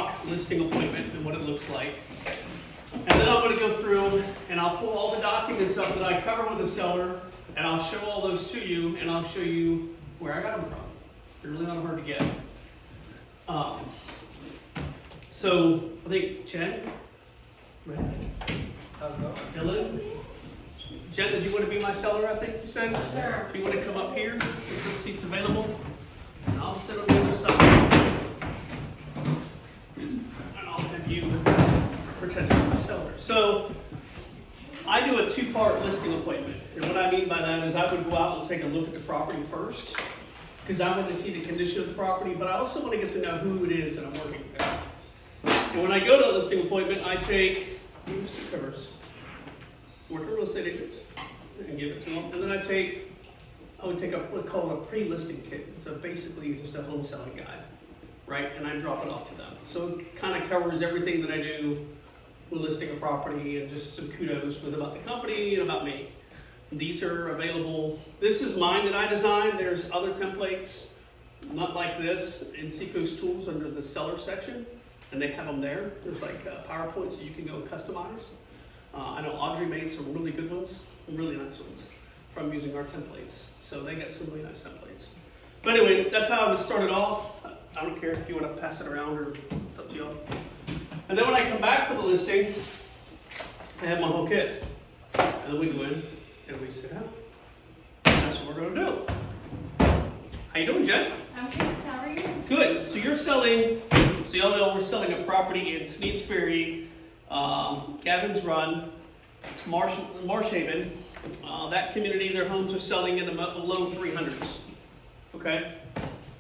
mock listing appointment and what it looks like. And then I'm going to go through and I'll pull all the documents up that I cover with the seller, and I'll show all those to you, and I'll show you where I got them from. They're really not hard to get. So I think Jen, How's it going? Dylan, Jen, did you want to be my seller? I think you said. Sure. Do you want to come up here? If this seat's available, and I'll sit on the other side, and I'll have you pretend to be my seller. So I do a two-part listing appointment, and what I mean by that is I would go out and take a look at the property first, because I want to see the condition of the property, but I also want to get to know who it is that I'm working with. And when I go to a listing appointment, I take these covers, work with real estate agents, and give it to them. And then I would take what's called a pre-listing kit. So basically just a home selling guide, right? And I drop it off to them. So it kind of covers everything that I do with listing a property, and just some kudos about the company and about me. These are available. This is mine that I designed. There's other templates, not like this, in Seacoast Tools under the seller section, and they have them there. There's like PowerPoints that you can go customize. I know Audrey made some really good ones, really nice ones, from using our templates. So they got some really nice templates. But anyway, that's how I would start it off. I don't care if you want to pass it around or it's up to y'all. And then when I come back for the listing, I have my whole kit. And then we go in and we sit down. That's what we're going to do. How you doing, Jen? I'm good. How are you? Good. So you're selling, so y'all know we're selling a property in Sneeds Ferry, Gavin's Run. It's Marsh Haven. That community, their homes are selling in the low 300s. Okay?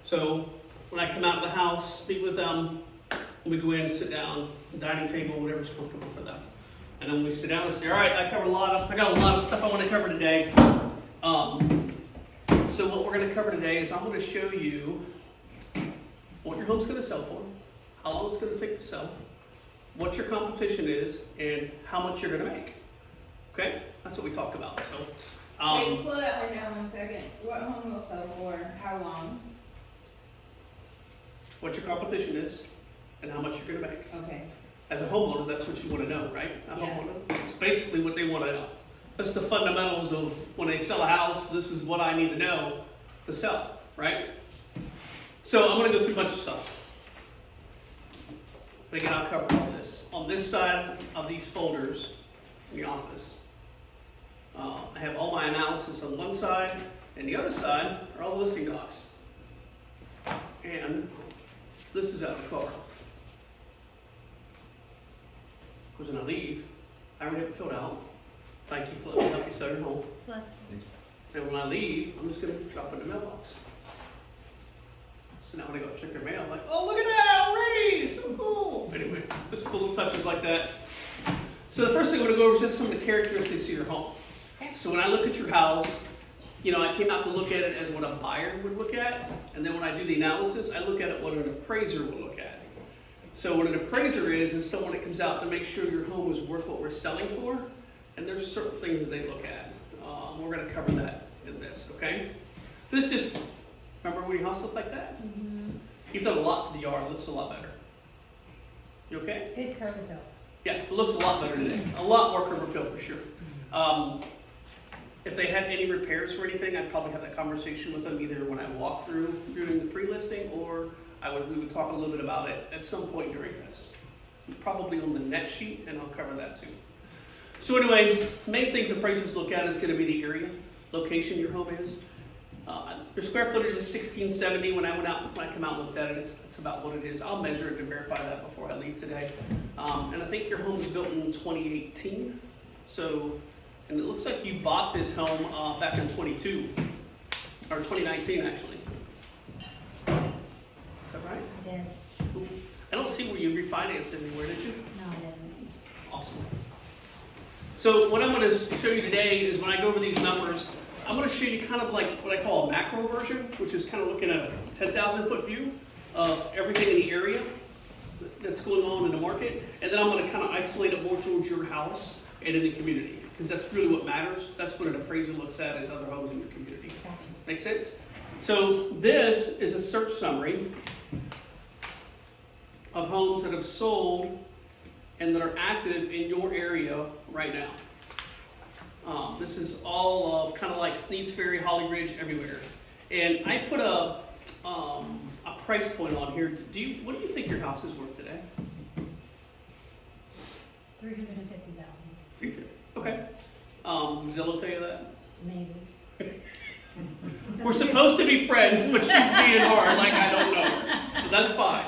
So when I come out of the house, speak with them, we go in and sit down, dining table, whatever's comfortable for them. And then we sit down and say, all right, I got a lot of stuff I want to cover today. So what we're going to cover today is I'm going to show you what your home's going to sell for, how long it's going to take to sell, what your competition is, and how much you're going to make. Okay? That's what we talked about. So, Wait, slow that one down 1 second. What home will sell for? How long? what your competition is, and how much you're going to make. Okay. As a homeowner, that's what you want to know, right? A Yeah. homeowner. It's basically what they want to know. That's the fundamentals of when they sell a house. This is what I need to know to sell, right? So I'm going to go through a bunch of stuff. But again, I'll cover all this. On this side of these folders in the office, I have all my analysis on one side, and the other side are all the listing docs. And this is out of the car. Because when I leave, I already have it filled out. Thank you for letting me help you sell your home. Bless you. And when I leave, I'm just going to drop it in the mailbox. So now when I go check their mail, I'm like, oh, look at that, already, so cool. Anyway, just cool little touches like that. So the first thing I'm going to go over is just some of the characteristics of your home. Okay. So when I look at your house, you know, I came out to look at it as what a buyer would look at. And then when I do the analysis, I look at it what an appraiser would look at. So what an appraiser is someone that comes out to make sure your home is worth what we're selling for. And there's certain things that they look at. We're going to cover that in this, okay? So this just, remember when your house looked like that? Mm-hmm. You've done a lot to the yard. It looks a lot better. You okay? Good curb appeal. Yeah, it looks a lot better today. A lot more curb appeal for sure. If they had any repairs or anything, I'd probably have that conversation with them either when I walk through during the pre-listing, or we would talk a little bit about it at some point during this. Probably on the net sheet, and I'll cover that too. So anyway, main things appraisers look at is going to be the area, location your home is. Your square footage is 1670. When I come out and looked at it, it's about what it is. I'll measure it to verify that before I leave today. And I think your home was built in 2018. So, and it looks like you bought this home back in 22, or 2019 actually. Is that right? I did. Cool. I don't see where you refinanced anywhere, did you? No, I didn't. Awesome. So what I'm going to show you today is when I go over these numbers, I'm going to show you kind of like what I call a macro version, which is kind of looking at a 10,000 foot view of everything in the area that's going on in the market. And then I'm going to kind of isolate it more towards your house and in the community, because that's really what matters. That's what an appraiser looks at, is other homes in your community. Gotcha. Make sense? So this is a search summary of homes that have sold and that are active in your area right now. This is all of kind of like Sneads Ferry, Holly Ridge, everywhere. And I put a price point on here. What do you think your house is worth today? $350,000, $350,000. Okay. Zillow tell you that? maybe. We're supposed to be friends, but she's being hard, like I don't know her. So that's fine.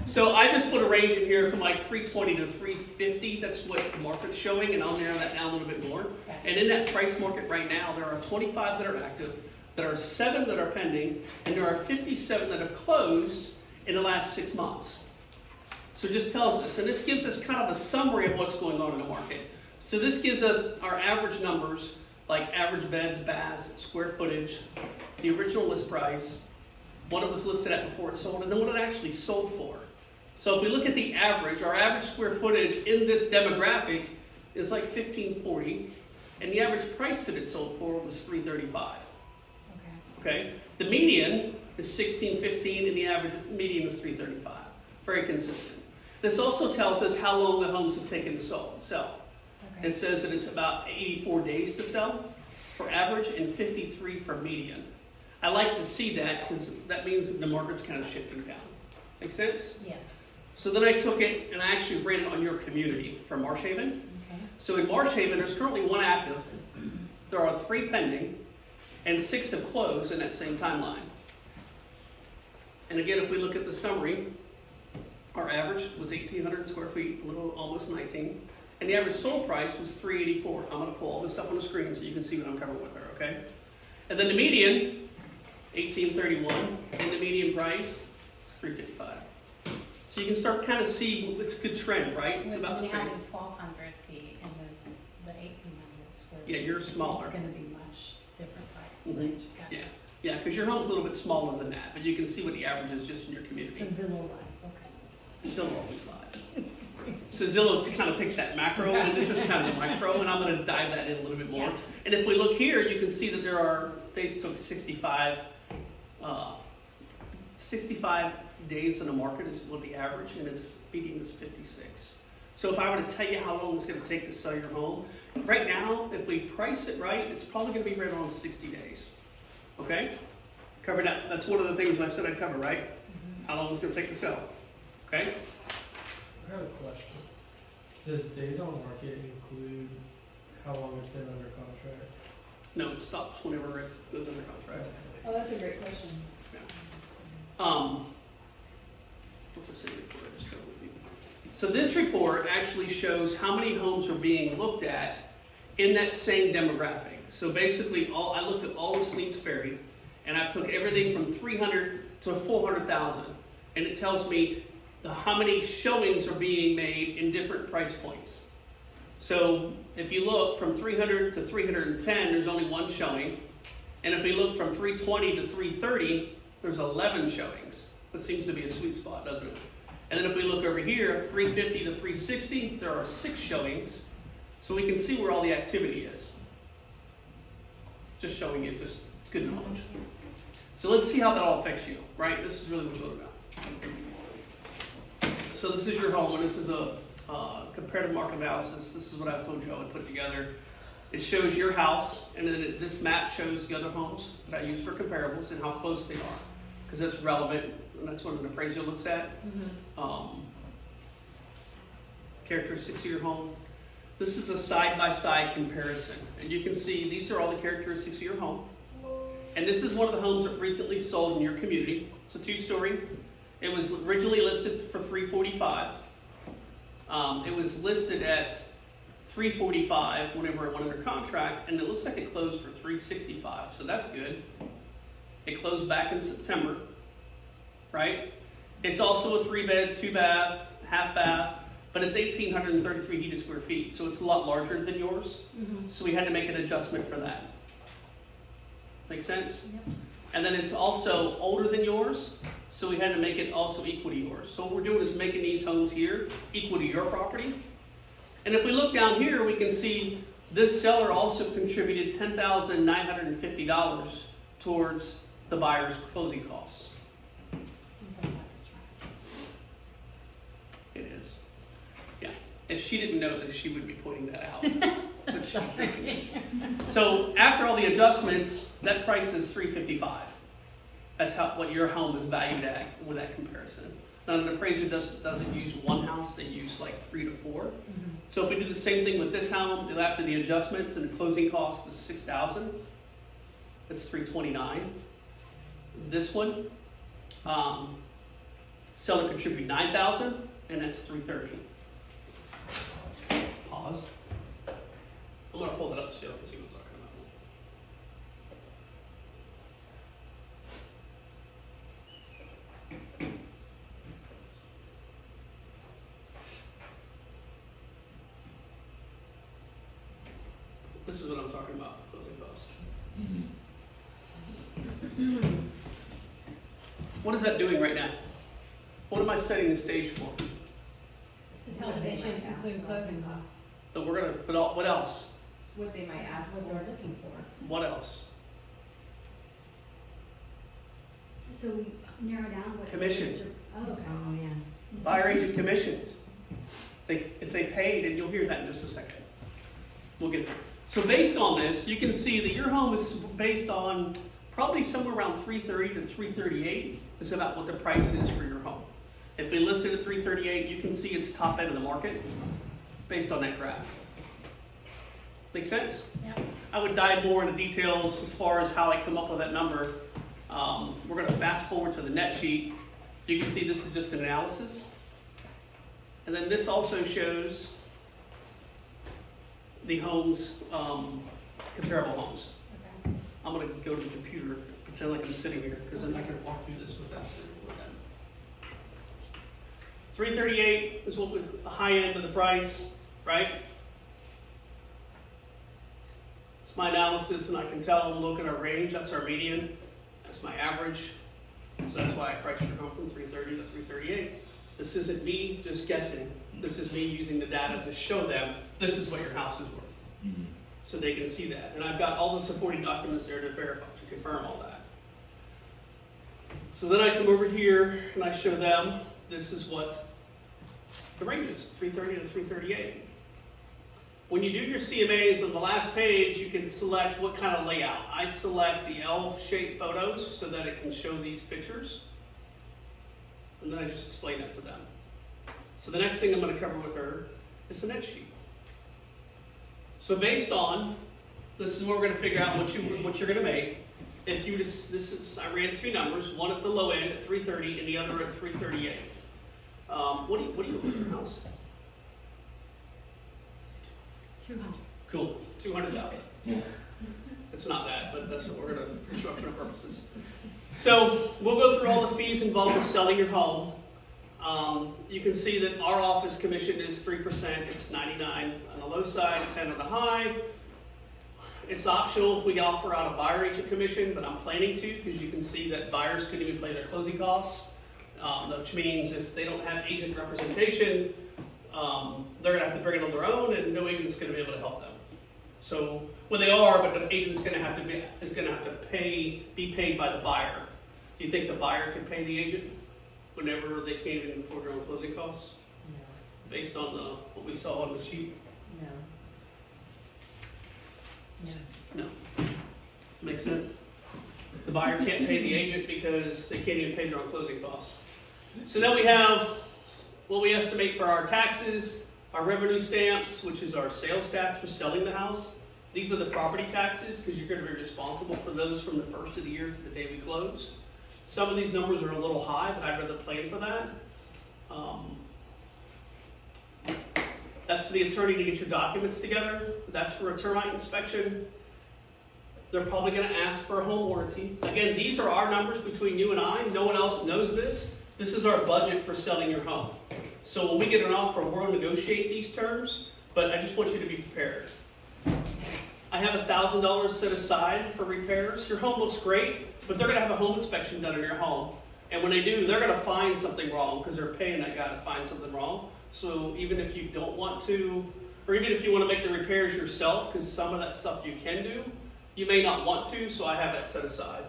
So I just put a range in here from like 320 to 350. That's what the market's showing, and I'll narrow that down a little bit more. And in that price market right now, there are 25 that are active, there are 7 that are pending, and there are 57 that have closed in the last 6 months. So it just tells us, and this gives us kind of a summary of what's going on in the market. So this gives us our average numbers, like average beds, baths, square footage, the original list price, what it was listed at before it sold, and then what it actually sold for. So if we look at the average, our average square footage in this demographic is like 1540, and the average price that it sold for was $335. Okay? The median is 1615, and the average median is $335. Very consistent. This also tells us how long the homes have taken to sell. Okay. It says that it's about 84 days to sell for average and 53 for median. I like to see that because that means that the market's kind of shifting down. Make sense? Yeah. So then I took it and I actually ran it on your community for Marsh Haven. Okay. So in Marsh Haven, there's currently 1 active, there are 3 pending, and 6 have closed in that same timeline. And again, if we look at the summary, our average was 1,800 square feet, a little almost 19, and the average sold price was $384. I'm going to pull all this up on the screen so you can see what I'm covering with her, okay? And then the median, 1,831, and the median price is $355. So you can start kind of see it's a good trend, right? It's about the same. We have 1,200 feet and the 1,800 square feet. Yeah, you're smaller. It's going to be much different price Mhm. range. Gotcha. Yeah, because your home's a little bit smaller than that, but you can see what the average is just in your So community. Zillow Live, okay. Zillow always lies. So Zillow kind of takes that macro, and this is kind of the micro, and I'm going to dive that in a little bit more. Yeah. And if we look here, you can see that they took 65 days in the market is what the average, and its median is 56. So if I were to tell you how long it's going to take to sell your home, right now, if we price it right, it's probably going to be right around 60 days. Okay? Cover that. That's one of the things I said I'd cover, right? How long it's going to take to sell. Okay? I have a question. Does days on market include how long it's been under contract? No, it stops whenever it goes under contract. Oh, that's a great question. What's the same report I just showed with you? So this report actually shows how many homes are being looked at in that same demographic. So basically, I looked at all of Sneads Ferry, and I took everything from 300 to 400,000, and it tells me how many showings are being made in different price points. So if you look from 300 to 310, there's only 1 showing, and if we look from 320 to 330, there's 11 showings. That seems to be a sweet spot, doesn't it? And then if we look over here, 350 to 360, there are 6 showings. So we can see where all the activity is. Just showing you, it's good knowledge. So let's see how that all affects you, right? This is really what you're looking at. So this is your home, and this is a comparative market analysis. This is what I told you I would put together. It shows your house, and then this map shows the other homes that I use for comparables and how close they are, because that's relevant, and that's what an appraiser looks at. Characteristics of your home. This is a side-by-side comparison, and you can see these are all the characteristics of your home. And this is one of the homes that recently sold in your community. It's a 2-story. It was originally listed for $345. It was listed at $345 whenever it went under contract, and it looks like it closed for $365, so that's good. It closed back in September, right? It's also a 3-bed, 2-bath, half bath, but it's 1,833 heated square feet, so it's a lot larger than yours. So we had to make an adjustment for that. Make sense? Yep. And then it's also older than yours, so we had to make it also equal to yours. So what we're doing is making these homes here equal to your property. And if we look down here, we can see this seller also contributed $10,950 towards the buyer's closing costs. Seems like that's It is. Yeah. If she didn't know this, she would be pointing that out. But she's thinking this. So after all the adjustments, that price is $355. That's what your home is valued at with that comparison. Now, an appraiser doesn't use one house, they use like 3 to 4. So if we do the same thing with this home, after the adjustments and the closing cost was $6,000, that's $329. This one, seller contributed $9,000, and that's $330. Pause. I'm gonna pull that up so you can see what I'm talking about. This is what I'm talking about for closing costs. What is that doing right now? What am I setting the stage for? Television, including clothing costs, That we're gonna, what else? What they might ask what for. we're looking for. What else? So we narrow down what. Commission. Oh, okay. Oh, yeah. Buyer agent commissions. If they paid, and you'll hear that in just a second. We'll get there. So based on this, you can see that your home is based on probably somewhere around $330 to $338 is about what the price is for your home. If we list it at $338, you can see it's top end of the market based on that graph. Make sense? Yep. I would dive more into details as far as how I come up with that number. We're going to fast forward to the net sheet. You can see this is just an analysis. And then this also shows the homes, comparable homes. Okay. I'm going to go to the computer, pretend like I'm sitting here, because I'm not going to walk through this without sitting with them. 338 is what the high end of the price, right? It's my analysis, and I can tell and look at our range. That's our median. That's my average. So that's why I priced your home from 330 to 338. This isn't me just guessing. This is me using the data to show them this is what your house is worth. Mm-hmm. So they can see that. And I've got all the supporting documents there to verify, to confirm all that. So then I come over here and I show them this is what the range is, 330 to 338. When you do your CMAs on the last page, you can select what kind of layout. I select the L-shaped photos so that it can show these pictures. And then I just explain that to them. So the next thing I'm going to cover with her is the net sheet. So based on, this is where we're going to figure out what you're going to make. If you just, I ran two numbers, one at the low end at 330 and the other at 338. What do you look at your house? 200. Cool, 200,000. It's not that, but that's what we're going to, for instructional purposes. So we'll go through all the fees involved with selling your home. You can see that our office commission is 3%. It's 99 on the low side, 10 on the high. It's optional if we offer out a buyer agent commission, but I'm planning to, because you can see that buyers couldn't even pay their closing costs, which means if they don't have agent representation, they're going to have to bring it on their own, and no agent's going to be able to help them. So, well, they are, but the agent's going to have to be paid by the buyer. Do you think the buyer can pay the agent whenever they can't even afford their own closing costs, based on what we saw on the sheet? No. No. Makes sense? The buyer can't pay the agent because they can't even pay their own closing costs. So then we have what we estimate for our taxes, our revenue stamps, which is our sales tax for selling the house. These are the property taxes, because you're going to be responsible for those from the first of the year to the day we close. Some of these numbers are a little high, but I'd rather plan for that. That's for the attorney to get your documents together. That's for a termite inspection. They're probably going to ask for a home warranty. Again, these are our numbers between you and I. No one else knows this. This is our budget for selling your home. So when we get an offer, we'll negotiate these terms, but I just want you to be prepared. I have $1,000 set aside for repairs. Your home looks great, but they're going to have a home inspection done in your home. And when they do, they're going to find something wrong because they're paying that guy to find something wrong. So even if you don't want to, or even if you want to make the repairs yourself, because some of that stuff you can do, you may not want to, so I have that set aside.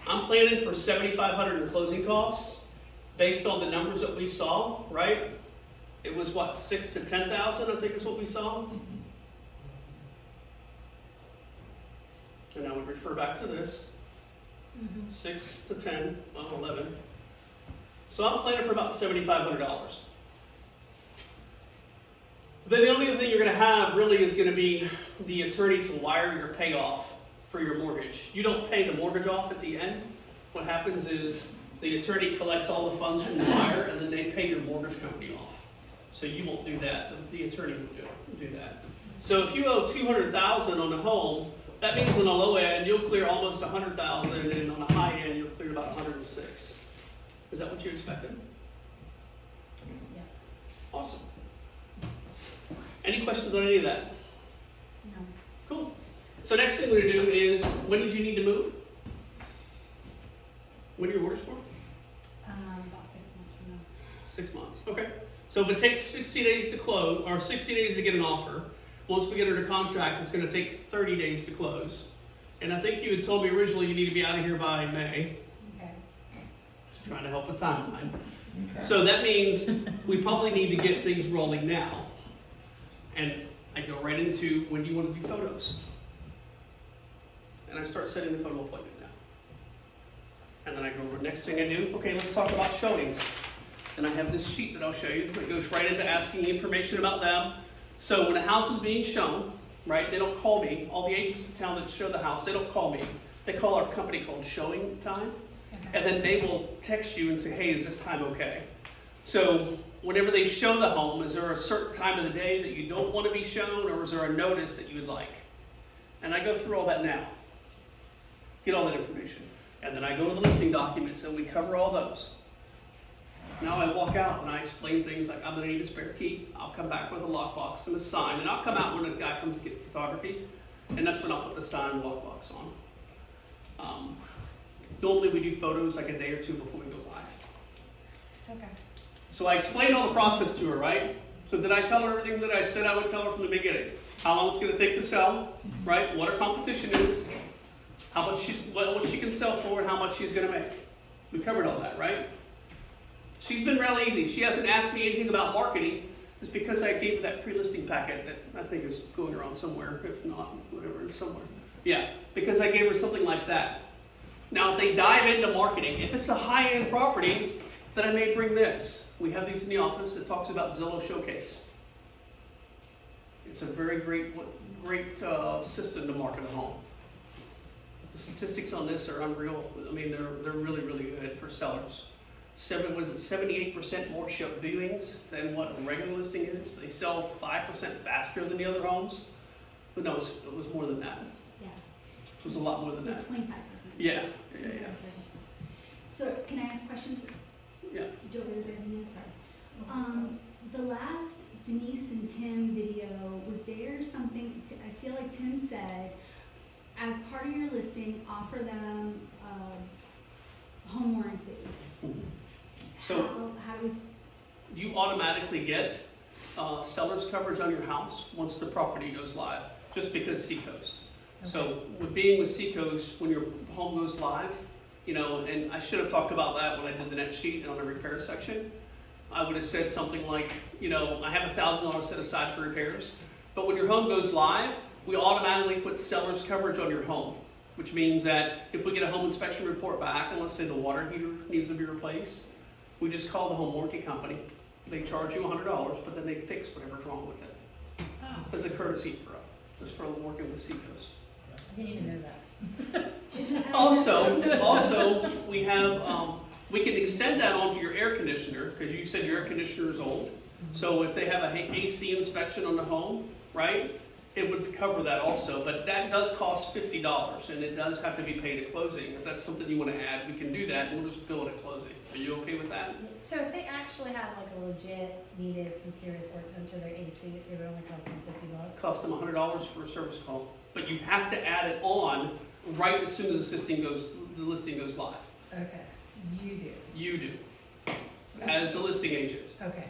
I'm planning for $7,500 in closing costs based on the numbers that we saw, right? It was what, 6 to 10,000, I think is what we saw. And I would refer back to this, 6 to 10, well, 11. So I'm planning for about $7,500. Then the only other thing you're going to have really is going to be the attorney to wire your payoff for your mortgage. You don't pay the mortgage off at the end. What happens is the attorney collects all the funds from the wire, and then they pay your mortgage company off. So you won't do that. The attorney will do that. So if you owe $200,000 on a home, that means on the low end you'll clear almost $100,000, and on the high end you'll clear about $106,000. Is that what you expected? Yes. Awesome. Any questions on any of that? No. Cool. So next thing we're going to do is, when did you need to move? When are your orders for? About 6 months from now. 6 months. Okay. So if it takes 60 days to close, or 60 days to get an offer, once we get under contract, it's going to take 30 days to close. And I think you had told me originally you need to be out of here by May. Okay. Just trying to help with timeline. So that means we probably need to get things rolling now. And I go right into, when do you want to do photos? And I start setting the photo appointment now. And then I go over, next thing I do, okay, let's talk about showings. And I have this sheet that I'll show you. It goes right into asking information about them. So when a house is being shown, right, they don't call me. All the agents in town that show the house, they don't call me. They call our company called Showing Time. Okay. And then they will text you and say, hey, is this time okay? So whenever they show the home, is there a certain time of the day that you don't want to be shown, or is there a notice that you would like? And I go through all that now. Get all that information. And then I go to the listing documents and we cover all those. Now I walk out and I explain things like, I'm going to need a spare key. I'll come back with a lockbox and a sign. And I'll come out when the guy comes to get photography. And that's when I'll put the sign and lockbox on. Normally we do photos like a day or two before we go live. Okay. So I explained all the process to her, right? So did I tell her everything that I said I would tell her from the beginning? How long it's going to take to sell, right? What her competition is, how much what she can sell for, and how much she's going to make. We covered all that, right? She's been real easy. She hasn't asked me anything about marketing. It's because I gave her that pre-listing packet that I think is going around somewhere. If not, whatever, it's somewhere. Yeah, because I gave her something like that. Now, if they dive into marketing, if it's a high-end property, then I may bring this. We have these in the office that talks about Zillow Showcase. It's a very great system to market a home. The statistics on this are unreal. I mean, they're really, really good for sellers. 78% more show viewings than what a regular listing is. They sell 5% faster than the other homes. But no, it was more than that. Yeah. It was a lot more than that. 25%. Yeah. So can I ask a question? Yeah. Do you want to sorry. The last Denise and Tim video, was there something, I feel like Tim said, as part of your listing, offer them home warranty. Mm-hmm. So how do we? you automatically get seller's coverage on your house once the property goes live, just because Seacoast. Okay. So with being with Seacoast, when your home goes live, you know, and I should have talked about that when I did the net sheet and on the repair section. I would have said something like, you know, I have $1,000 set aside for repairs, but when your home goes live, we automatically put seller's coverage on your home, which means that if we get a home inspection report back, and let's say the water heater needs to be replaced, we just call the home warranty company. They charge you $100, but then they fix whatever's wrong with it. Oh, As a courtesy for us, just for working with Seacoast. I didn't even know that. Also, we have, we can extend that onto your air conditioner, because you said your air conditioner is old. So if they have a AC inspection on the home, right, it would cover that also. But that does cost $50, and it does have to be paid at closing. If that's something you want to add, we can do that, and we'll just bill it at closing. Are you okay with that? So if they actually had like a legit needed some serious work done to their AC, it would only cost them $50. Cost them $100 for a service call. But you have to add it on right as soon as the listing goes live. Okay, you do. You do, as the listing agent. Okay.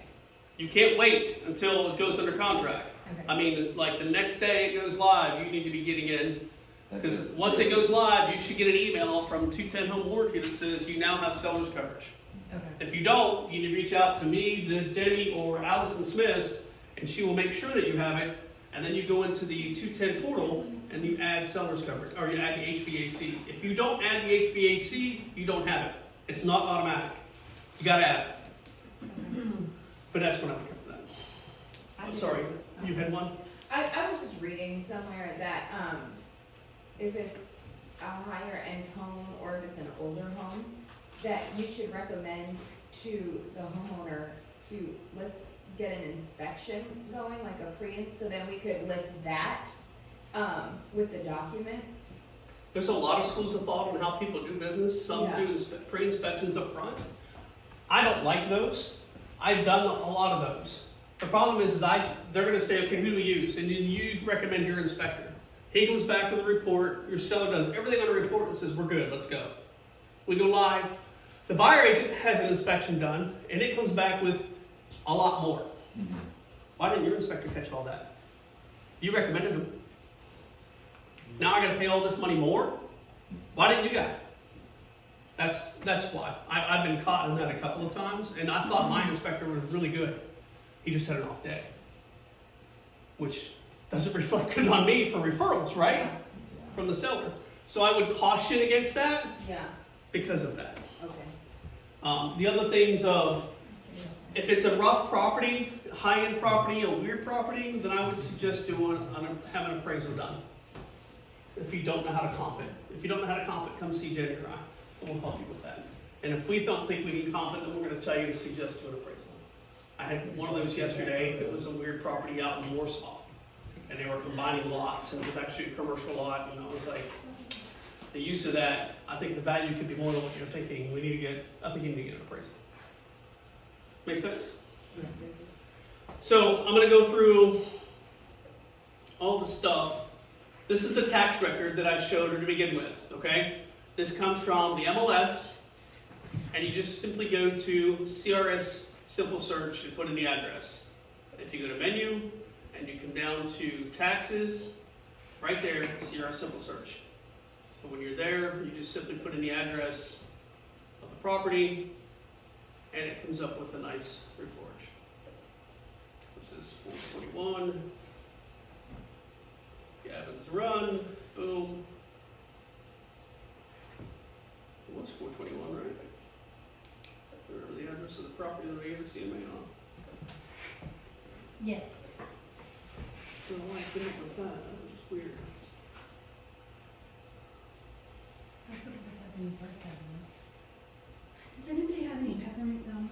You can't wait until it goes under contract. Okay. I mean, it's like the next day it goes live, you need to be getting in. Because once it goes live, you should get an email from 210 Home Warranty that says you now have seller's coverage. Okay. If you don't, you need to reach out to me, to Jenny, or Allison Smith, and she will make sure that you have it. And then you go into the 210 portal and you add seller's coverage, or you add the HVAC. If you don't add the HVAC, you don't have it. It's not automatic. You gotta add it. But that's what I would cover that. I'm sorry, you had one? I was just reading somewhere that, if it's a higher end home or if it's an older home, that you should recommend to the homeowner to, let's get an inspection going, like a pre-ins, so then we could list that, with the documents. There's a lot of schools of thought on how people do business. Some Yeah. do pre-inspections up front. I don't like those. I've done a lot of those. The problem is they're going to say, okay, who do we use? And then you recommend your inspector. He comes back with a report. Your seller does everything on the report and says, we're good, let's go. We go live. The buyer agent has an inspection done, and it comes back with a lot more. Why didn't your inspector catch all that? You recommended him. Now I got to pay all this money more? Why didn't you guys? That's why. I've been caught in that a couple of times, and I thought my inspector was really good. He just had an off day, which doesn't reflect good on me for referrals, right? From the seller. So I would caution against that Yeah, because of that. okay. The other things of, if it's a rough property, high-end property, a weird property, then I would suggest have an appraisal done. If you don't know how to comp it. If you don't know how to comp it, come see Jenny or I, and we'll help you with that. And if we don't think we can comp it, then we're going to tell you to suggest to an appraisal. I had one of those yesterday. It was a weird property out in Warsaw, and they were combining lots, and it was actually a commercial lot, and I was like, the use of that, I think the value could be more than what you're thinking. I think you need to get an appraisal. Make sense? So I'm going to go through all the stuff. This is the tax record that I showed her to begin with, okay? This comes from the MLS, and you just simply go to CRS Simple Search and put in the address. If you go to Menu, and you come down to Taxes, right there, CRS Simple Search. But when you're there, you just simply put in the address of the property, and it comes up with a nice report. This is 421. Gavin's Run, boom. It was 421, right? Remember the address of the property that we gave the CMA on? Yes. I don't know why I came up with that. That was weird. That's what we had when we first had them. Does anybody have any peppermint gum?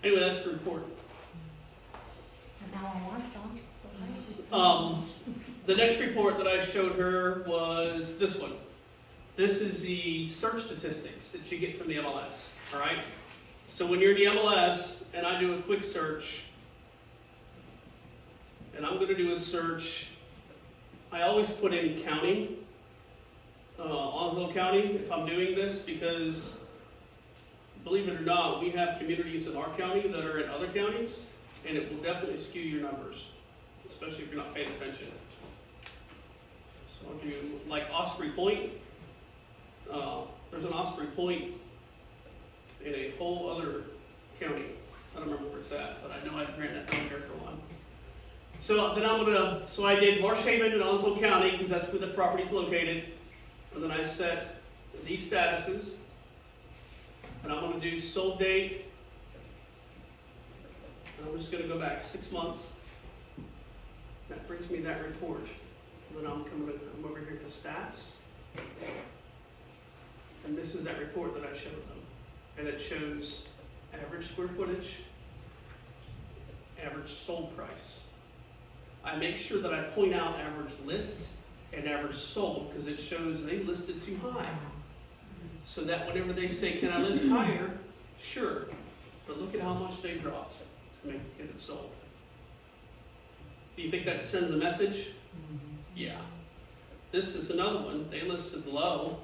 Anyway, that's the report. And now I want some. The next report that I showed her was this one. This is the search statistics that you get from the MLS, all right? So when you're in the MLS, and I do a quick search, and I'm going to do a search, I always put in county, Onslow County, if I'm doing this, because believe it or not, we have communities in our county that are in other counties, and it will definitely skew your numbers, especially if you're not paying attention. So I'll do, like Osprey Point, there's an Osprey Point in a whole other county. I don't remember where it's at, but I know I ran that down here for one. So then so I did Marsh Haven and Onslow County, because that's where the property's located. And then I set these statuses. And I'm going to do sold date. And I'm just going to go back 6 months. That brings me that report. And then I'm over here to stats. And this is that report that I showed them. And it shows average square footage, average sold price. I make sure that I point out average list and average sold, because it shows they listed too high. So that whenever they say, can I list higher? Sure. But look at how much they dropped to get it sold. Do you think that sends a message? Yeah. This is another one. They listed low.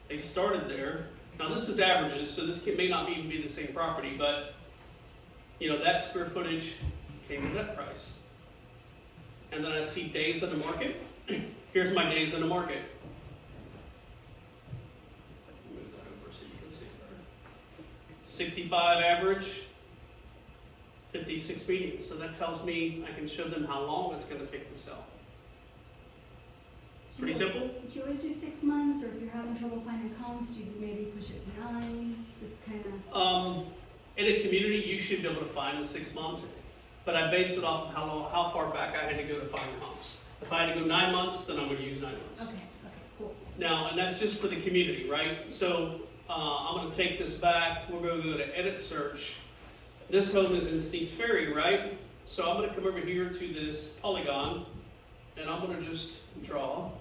They started there. Now this is averages, so this may not even be the same property, but that square footage came at that price. And then I see days on the market. Here's my days on the market. Move that over so you can see it better. 65 average, 56 medians. So that tells me I can show them how long it's going to take to sell. It's pretty simple. Do you always do 6 months, or if you're having trouble finding homes, do you maybe push it to 9? Just kind of. In a community, you should be able to find in 6 months, but I base it off of how far back I had to go to find homes. If I had to go 9 months, then I'm going to use 9 months. Okay, cool. Now, and that's just for the community, right? So I'm going to take this back. We're going to go to edit search. This home is in Sneaks Ferry, right? So I'm going to come over here to this polygon, and I'm going to just draw.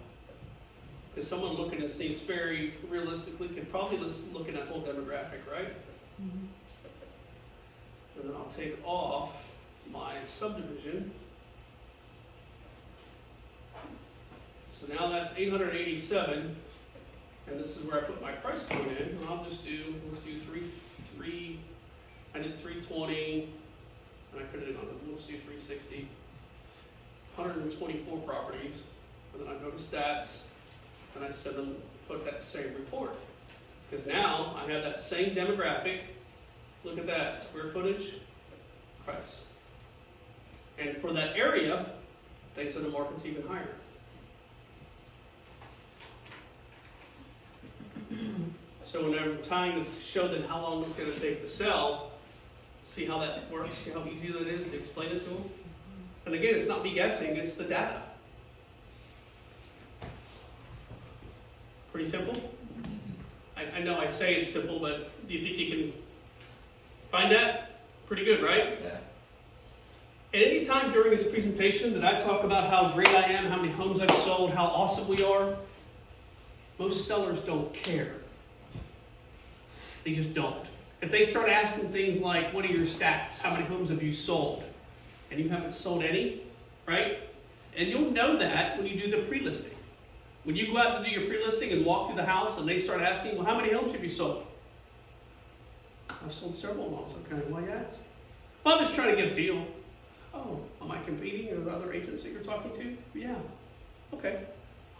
Because someone looking at Sneaks Ferry realistically could probably look at that whole demographic, right? Mm-hmm. And then I'll take off my subdivision. So now that's 887, and this is where I put my price point in. And I'll just do, let's do I did 320, and I put it on, let's do 360. 124 properties, and then I go to stats, and I send them, put that same report. Because now I have that same demographic. Look at that, square footage, price. And for that area, they said the market's even higher. So when I'm trying to show them how long it's going to take to sell, see how that works, see how easy that is to explain it to them. And again, it's not me guessing, it's the data. Pretty simple? I know I say it's simple, but do you think you can find that? Pretty good, right? Yeah. At any time during this presentation that I talk about how great I am, how many homes I've sold, how awesome we are, most sellers don't care. They just don't. If they start asking things like, what are your stats? How many homes have you sold? And you haven't sold any, right? And you'll know that when you do the pre-listing. When you go out to do your pre-listing and walk through the house and they start asking, well, how many homes have you sold? I've sold several homes. Okay, why you ask? Well, I'm just trying to get a feel. Oh, am I competing with other agents that you're talking to? Yeah. Okay.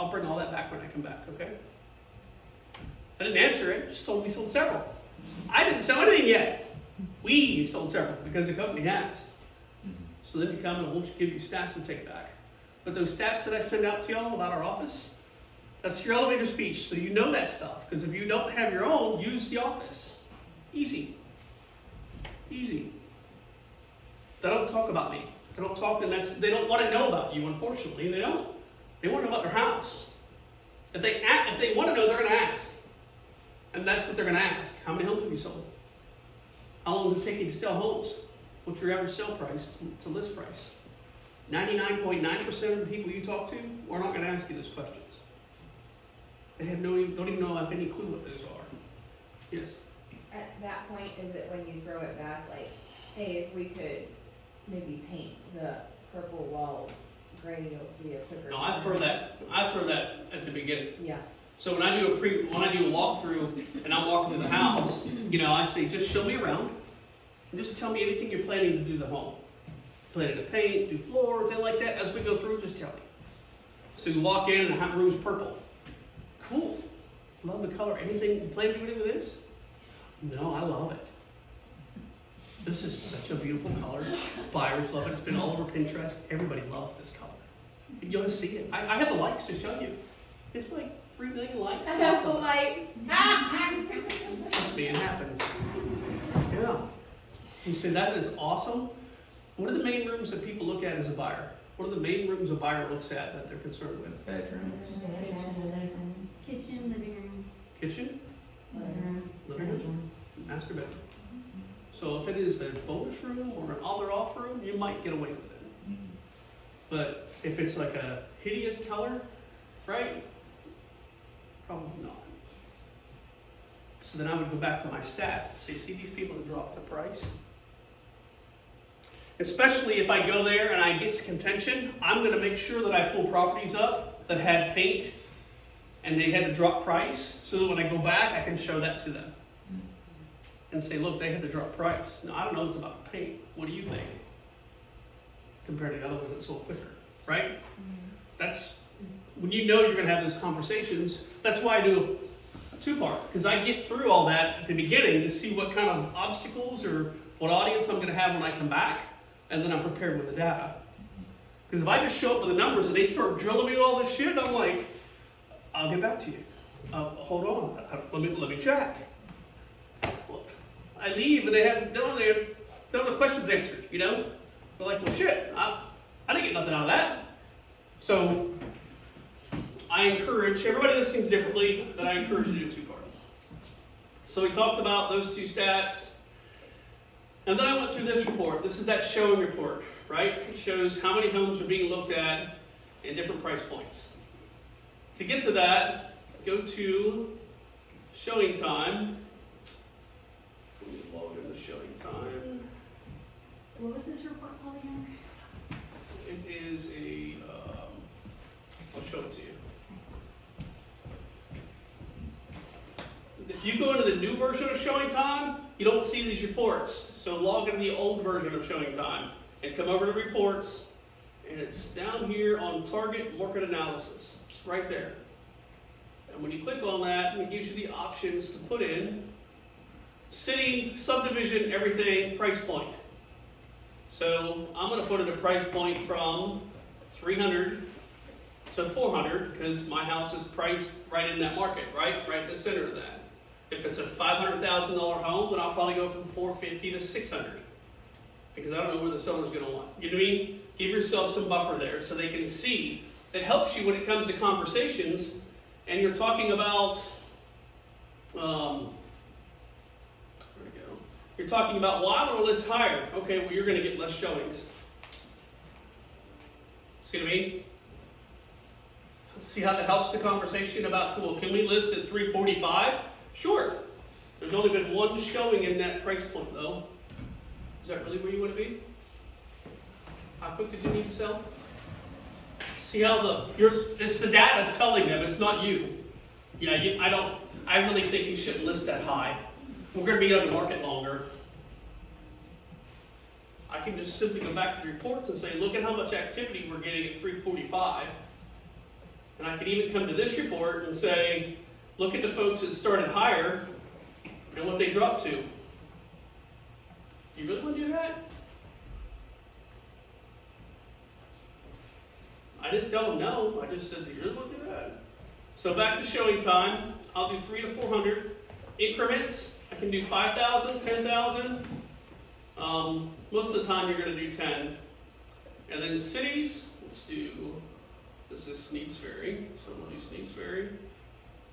I'll bring all that back when I come back, okay? I didn't answer it, just told me sold several. I didn't sell anything yet. We've sold several because the company has. So then you come and we'll give you stats and take it back. But those stats that I send out to y'all about our office, that's your elevator speech. So you know that stuff. Because if you don't have your own, use the office. Easy. Easy. They don't talk about me. They don't talk, and they don't want to know about you, unfortunately. They don't. They want to know about their house. If they want to know, they're going to ask. And that's what they're going to ask. How many homes have you sold? How long does it take you to sell homes? What's your average sale price to list price? 99.9% of the people you talk to are not going to ask you those questions. They don't even know if any clue what those are. Yes? At that point, is it when you throw it back, like, hey, if we could maybe paint the purple walls gray, you'll see a quicker. No, I throw that at the beginning. Yeah. So when I do a walkthrough and I'm walking to the house, I say, just show me around and just tell me anything you're planning to do to the home. Planning to paint, do floors, anything like that. As we go through, just tell me. So you walk in and the room's purple. Cool. Love the color. Anything, you plan to do anything with this? No, I love it. This is such a beautiful color. Buyers love it. It's been all over Pinterest. Everybody loves this color. You're going to see it. I have the likes to show you. It's like 3 million likes. I have the lights. Trust me, it happens. Yeah. You say that is awesome. What are the main rooms that people look at as a buyer? What are the main rooms a buyer looks at that they're concerned with? Bedrooms. Kitchen, living room. Kitchen? Living room. Master bedroom. So if it is a bonus room or an all-or-off room, you might get away with it. But if it's like a hideous color, right? Probably not. So then I would go back to my stats and say, see these people that dropped the price? Especially if I go there and I get to contention, I'm going to make sure that I pull properties up that had paint and they had to drop price, so that when I go back, I can show that to them. And say, look, they had to drop price. Now, I don't know what's about the paint. What do you think? Compared to the other ones that sold quicker, right? That's, when you know you're going to have those conversations, that's why I do two-part, because I get through all that at the beginning to see what kind of obstacles or what audience I'm going to have when I come back, and then I'm prepared with the data. Because if I just show up with the numbers and they start drilling me with all this shit, I'm like, I'll get back to you. Hold on, let me check. Well, I leave and they don't have the questions answered, you know? They're like, well, shit, I didn't get nothing out of that. So I encourage, everybody does things differently, but I encourage you to do two-part. So we talked about those two stats. And then I went through this report. This is that showing report, right? It shows how many homes are being looked at in different price points. To get to that, go to showing time. Let me log into showing time. What was this report called again? It is I'll show it to you. If you go into the new version of showing time, you don't see these reports. So log into the old version of showing time and come over to reports, and it's down here on target market analysis. It's right there. And when you click on that, it gives you the options to put in city, subdivision, everything, price point. So I'm going to put in a price point from 300 to 400 because my house is priced right in that market, right in the center of that. If it's a $500,000 home, then I'll probably go from 450 to 600 because I don't know where the seller's going to want. You know what I mean? Give yourself some buffer there so they can see. It helps you when it comes to conversations and you're talking about, You're talking about, well, I want to list higher. Okay, well, you're going to get less showings. See what I mean? See how that helps the conversation about, cool, can we list at 345? Sure. There's only been one showing in that price point, though. Is that really where you want to be? How quick did you need to sell? See how it's the data is telling them, it's not you. You know, I really think you shouldn't list that high. We're going to be on the market longer. I can just simply go back to the reports and say, look at how much activity we're getting at 345. And I could even come to this report and say, look at the folks that started higher and what they dropped to. Do you really want to do that? I didn't tell them no. I just said, do you really want to do that? So back to showing time. I'll do 300 to 400 increments. I can do 5,000, 10,000. Most of the time you're going to do 10. And then cities, this is Sneads Ferry, so we'll do Sneads Ferry.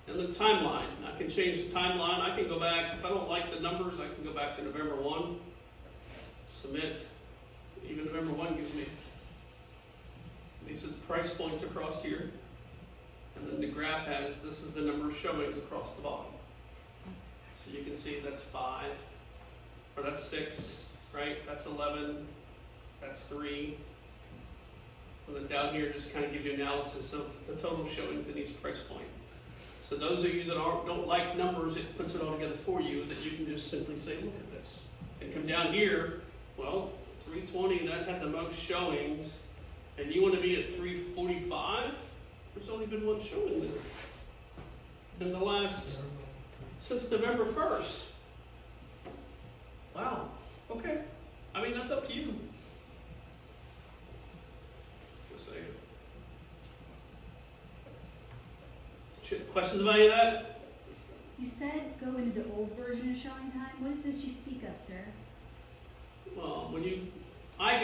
And the timeline, I can change the timeline. I can go back, if I don't like the numbers, I can go back to November 1, submit. Even November 1 gives me these are the price points across here. And then the graph has, this is the number of showings across the bottom. So you can see that's 5, or that's 6, right? That's 11, that's 3. And then down here just kind of gives you analysis of the total showings in each price point. So those of you that don't like numbers, it puts it all together for you, that you can just simply say, look at this. And come down here, well, 320, that had the most showings, and you want to be at 345? There's only been one showing there. In the last, since November 1st. Wow, okay. I mean, that's up to you. Just saying. Questions about any of that? You said go into the old version of showing time. What is this you speak of, sir? Well, I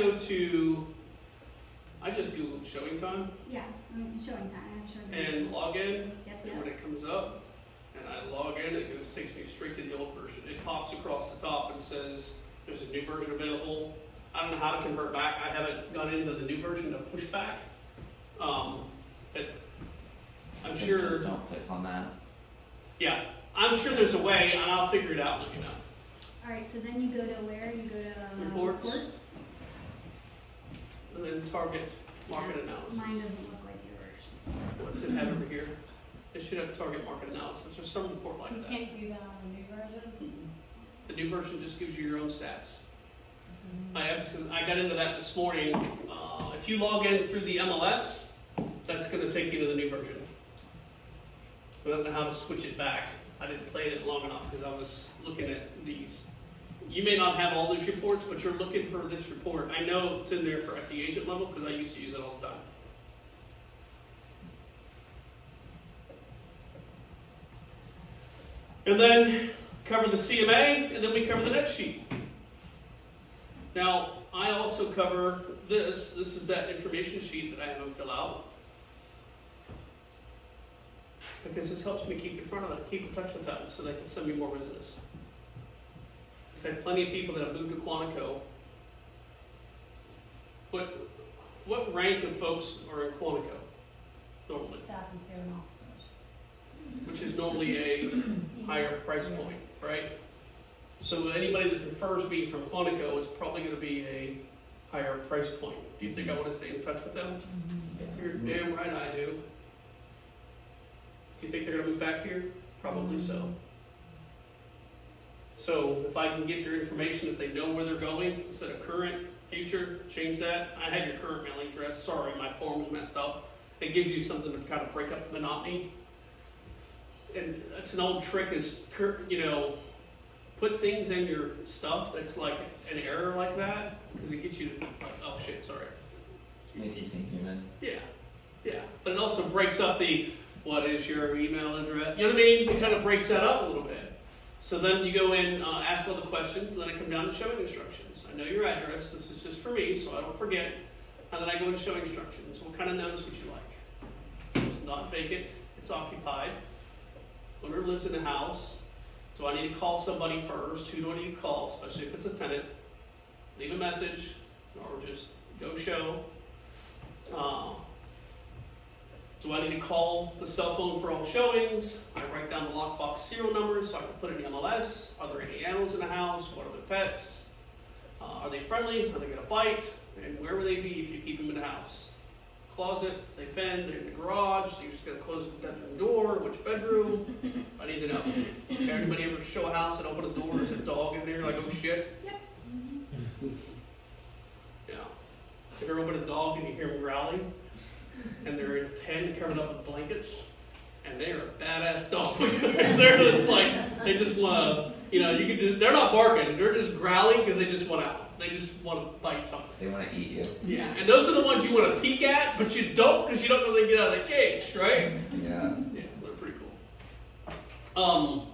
just Googled showing time. Yeah, showing time. And log in. Yep. And when it comes up, and I log in, it takes me straight to the old version. It pops across the top and says there's a new version available. I don't know how to convert back. I haven't gone into the new version to push back. But I'm sure. Just don't click on that. Yeah, I'm sure there's a way, and I'll figure it out and let you know. All right, so then you go to where? You go to Reports. And then target market analysis. Mine doesn't look like yours. What's it have over here? It should have target market analysis or some report like You that. can't do that on the new version? Mm-hmm. The new version just gives you your own stats. I got into that this morning. If you log in through the MLS, that's going to take you to the new version. I don't know how to switch it back. I didn't play it long enough because I was looking at these. You may not have all these reports, but you're looking for this report. I know it's in there for at the agent level because I used to use it all the time. And then cover the CMA, and then we cover the next sheet. Now, I also cover this. This is that information sheet that I have them fill out. Because this helps me keep in front of them, keep in touch with them, so they can send me more business. I've had plenty of people that have moved to Quantico. What rank of folks are in Quantico normally? Staff and serving officers. Which is normally a higher price point, right? So anybody that prefers being from Quantico is probably going to be a higher price point. Do you think I want to stay in touch with them? You're damn right I do. Do you think they're going to move back here? Probably so. So if I can get their information, if they know where they're going, instead of current, future, change that. I had your current mailing address. Sorry, my form was messed up. It gives you something to kind of break up the monotony. And that's an old trick is, put things in your stuff that's like an error like that, because it gets you to, oh shit, sorry. Makes you seem human. Yeah. But it also breaks up what is your email address? You know what I mean? It kind of breaks that up a little bit. So then you go in, ask all the questions, and then I come down to showing instructions. I know your address. This is just for me, so I don't forget. And then I go into showing instructions. What kind of notice would you like? It's not vacant. It's occupied. Owner lives in the house. Do I need to call somebody first? Who do I need to call, especially if it's a tenant? Leave a message, or just go show. Do I need to call the cell phone for all showings? I write down the lockbox serial numbers so I can put in the MLS. Are there any animals in the house? What are the pets? Are they friendly? Are they going to bite? And where will they be if you keep them in the house? Closet, they bend, they're in the garage, so you're just going to close the bedroom door, which bedroom? I need to know. Everybody ever show a house and open a door, there's a dog in there, like, oh shit? Yep. Yeah. You ever open a dog and you hear them growling? And they're in a pen covered up with blankets, and they're a badass dog. They're just like, they just want to, they're not barking, they're just growling because they just want out. They just want to bite something. They want to eat you. Yeah, and those are the ones you want to peek at, but you don't because you don't know they get out of the cage, right? Yeah. Yeah, they're pretty cool.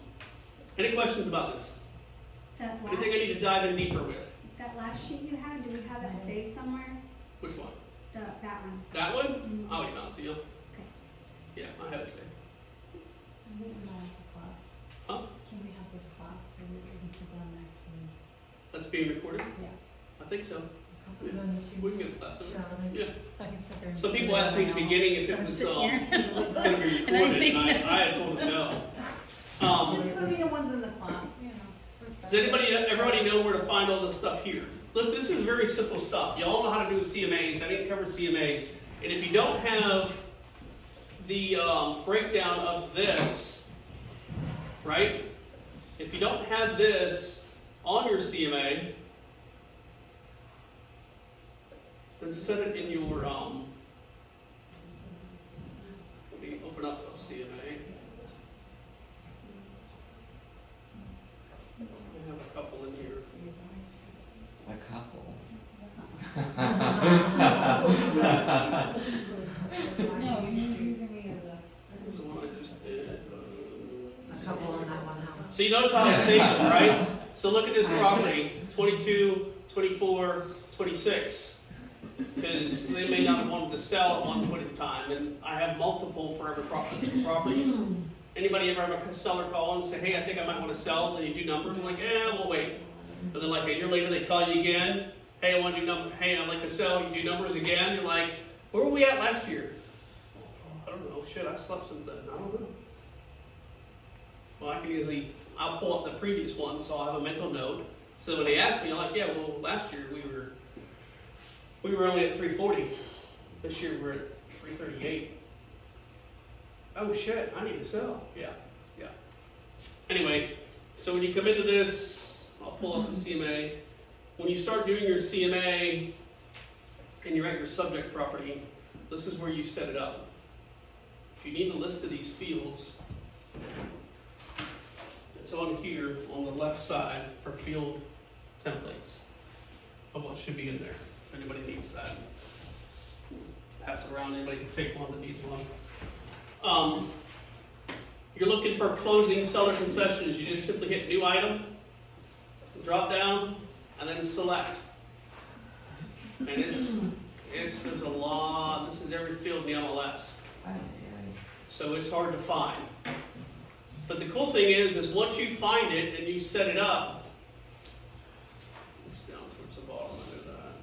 Any questions about this? That Anything I need to dive in deeper with? that last sheet you had, do we have that saved somewhere? Which one? That one. That one? I'll email it to you. Okay. Yeah, I have it saved. We can have the class. Huh? Can we have this class so we can sit down actually? That's being recorded? Yeah. I think so. I'll put it on YouTube. We can get the class over. Yeah. Yeah. So I can sit there and. Some do people it asked me at the beginning if it I'm was sitting here. going to be And I recorded, think- and I had told them no. Just for the ones in the class, Does everybody know where to find all this stuff here? Look, this is very simple stuff. Y'all know how to do CMAs. I need to cover CMAs. And if you don't have the breakdown of this, right? If you don't have this on your CMA, then set it in your, let me open up a CMA. I have a couple in here. A couple. No, you're using me as a. Here's the one I just did. A couple on that one house. So you notice how I saved them, right? So look at this property, 22, 24, 26. Because they may not have wanted to sell at one point in time, and I have multiple for every properties. Anybody ever have a seller call and say, hey, I think I might want to sell, and you do numbers? I'm like, we'll wait. And then like a year later, they call you again. Hey, I want to do numbers. Hey, I'd like to sell. You do numbers again. You're like, where were we at last year? I don't know. Shit, I slept since then. I don't know. Well, I can easily, I'll pull up the previous one, so I'll have a mental note. So when they ask me, I'm like, yeah, well, last year we were only at 340. This year we're at 338. Oh shit, I need to sell. Yeah. Anyway, so when you come into this, I'll pull up the CMA. When you start doing your CMA and you're at your subject property, this is where you set it up. If you need a list of these fields, It's on here on the left side for field templates of what should be in there. If anybody needs that, pass it around. Anybody can take one that needs one. You're looking for closing seller concessions. You just simply hit new item, drop down, and then select. And there's a lot. This is every field in the MLS. So it's hard to find. But the cool thing is once you find it and you set it up, it's down towards the bottom of that.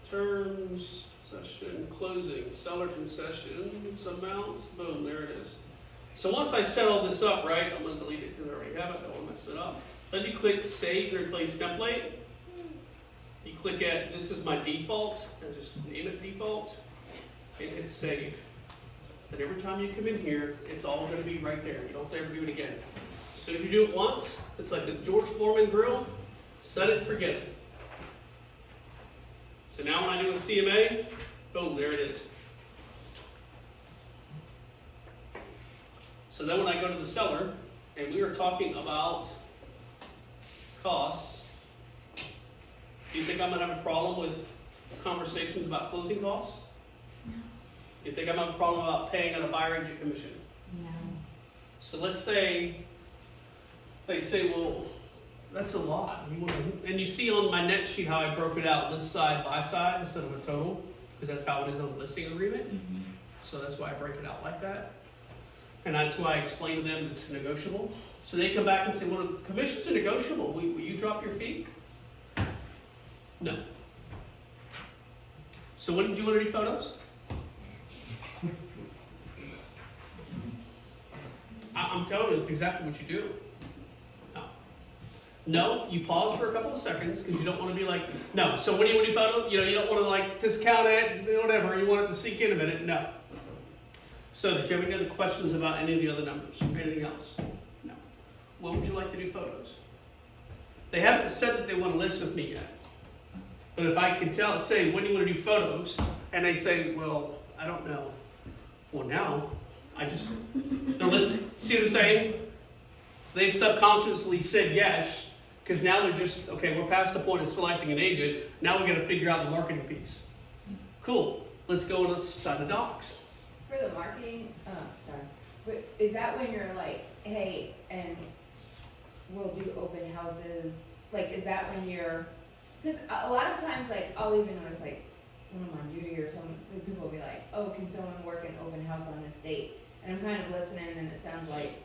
Terms, session, closing, seller concessions, amounts, boom, there it is. So once I set all this up, right, I'm going to delete it because I already have it, I don't want to mess it up. Then you click Save and Replace Template. You click at, this is my default, and just name it default, and hit Save. And every time you come in here, it's all going to be right there. You don't have to ever do it again. So if you do it once, it's like the George Foreman grill, set it, forget it. So now when I do a CMA, boom, there it is. So then when I go to the seller, and we are talking about costs, do you think I'm going to have a problem with conversations about closing costs? No. You think I'm going to have a problem about paying on a buyer agent commission? No. So let's say they say, well, that's a lot. And you see on my net sheet how I broke it out list side by side instead of a total, because that's how it is on the listing agreement. Mm-hmm. So that's why I break it out like that. And that's why I explain to them it's negotiable. So they come back and say, well, commissions are negotiable. Will you drop your fee? No. So when did you want to do photos? I'm telling you, it's exactly what you do. No, you pause for a couple of seconds because you don't want to be like, no. So when do you want to do photo? You know, you don't want to like discount it, whatever. You want it to sink in a minute. No. So did you have any other questions about any of the other numbers or anything else? No. When would you like to do photos? They haven't said that they want to list with me yet. But if I can say, when do you want to do photos? And they say, well, I don't know. Well, now, they're listening. See what I'm saying? They've subconsciously said yes, because now they're just, okay, we're past the point of selecting an agent. Now we got to figure out the marketing piece. Cool. Let's go and let's sign the docs. For the marketing, but is that when you're like, hey, and we'll do open houses? Like, is that when you're, because a lot of times, like, I'll even notice, like, when I'm on duty or something, people will be like, oh, can someone work an open house on this date? And I'm kind of listening, and it sounds like